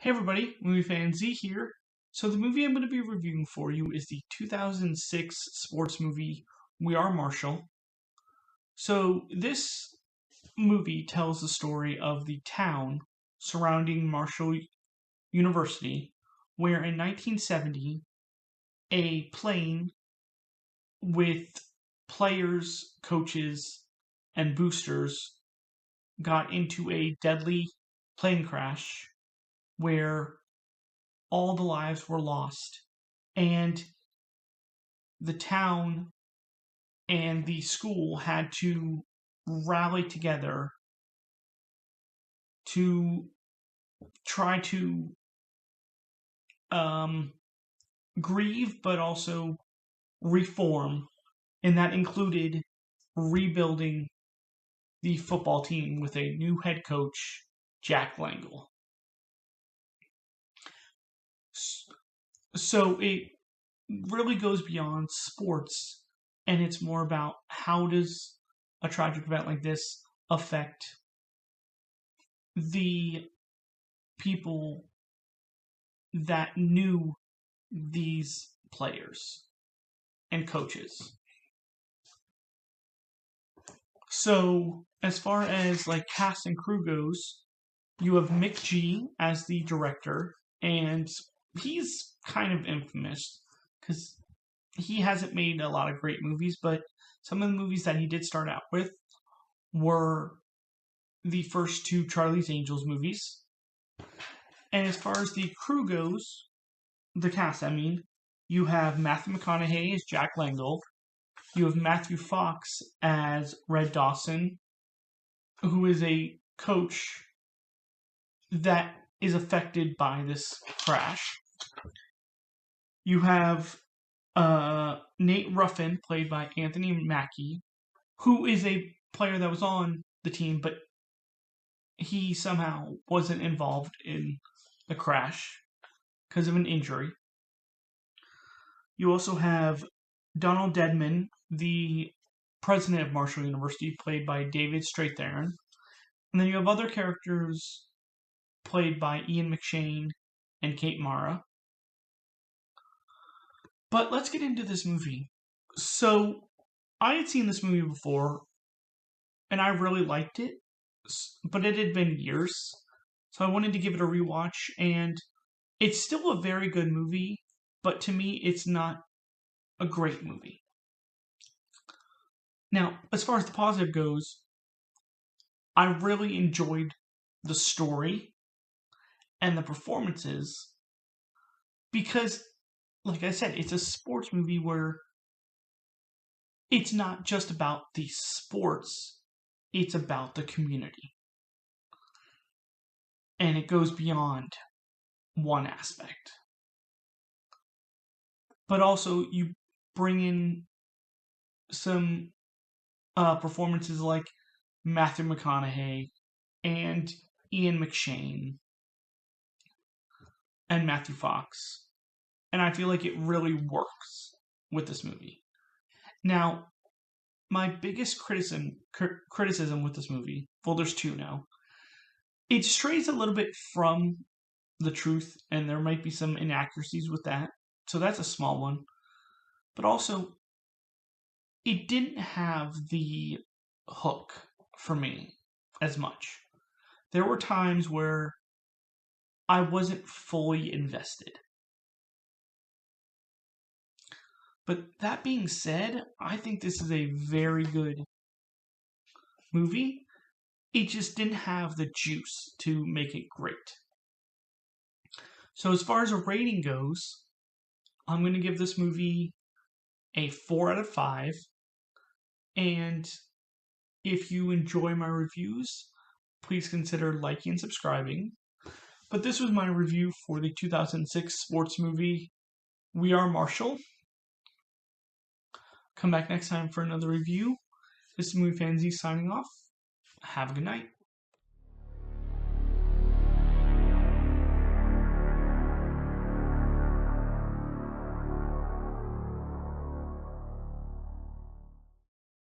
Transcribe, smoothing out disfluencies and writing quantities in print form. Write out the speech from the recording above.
Hey everybody, MovieFanZ here. So the movie I'm going to be reviewing for you is the 2006 sports movie We Are Marshall. So this movie tells the story of the town surrounding Marshall University, where in 1970 a plane with players, coaches, and boosters got into a deadly plane crash where all the lives were lost, and the town and the school had to rally together to try to grieve but also reform, and that included rebuilding the football team with a new head coach, Jack Langle. So it really goes beyond sports, and it's more about how does a tragic event like this affect the people that knew these players and coaches. So as far as like cast and crew goes, you have Mick G as the director, and he's kind of infamous because he hasn't made a lot of great movies, but some of the movies that he did start out with were the first two Charlie's Angels movies. And as far as the crew goes, the cast, you have Matthew McConaughey as Jack Langle, you have Matthew Fox as Red Dawson, who is a coach that is affected by this crash. You have Nate Ruffin, played by Anthony Mackie, who is a player that was on the team, but he somehow wasn't involved in the crash because of an injury. You also have Donald Dedman, the president of Marshall University, played by David Strathairn. And then you have other characters played by Ian McShane and Kate Mara. But let's get into this movie. So, I had seen this movie before, and I really liked it, but it had been years, so I wanted to give it a rewatch, and it's still a very good movie, but to me, it's not a great movie. Now, as far as the positive goes, I really enjoyed the story and the performances because, like I said, it's a sports movie where it's not just about the sports, it's about the community. And it goes beyond one aspect. But also, you bring in some performances like Matthew McConaughey and Ian McShane and Matthew Fox. And I feel like it really works with this movie. Now, my biggest criticism with this movie, well, there's two now. It strays a little bit from the truth, and there might be some inaccuracies with that. So that's a small one. But also, it didn't have the hook for me as much. There were times where I wasn't fully invested. But that being said, I think this is a very good movie. It just didn't have the juice to make it great. So as far as a rating goes, I'm going to give this movie a 4 out of 5. And if you enjoy my reviews, please consider liking and subscribing. But this was my review for the 2006 sports movie We Are Marshall. Come back next time for another review. This is MovieFanZ signing off. Have a good night.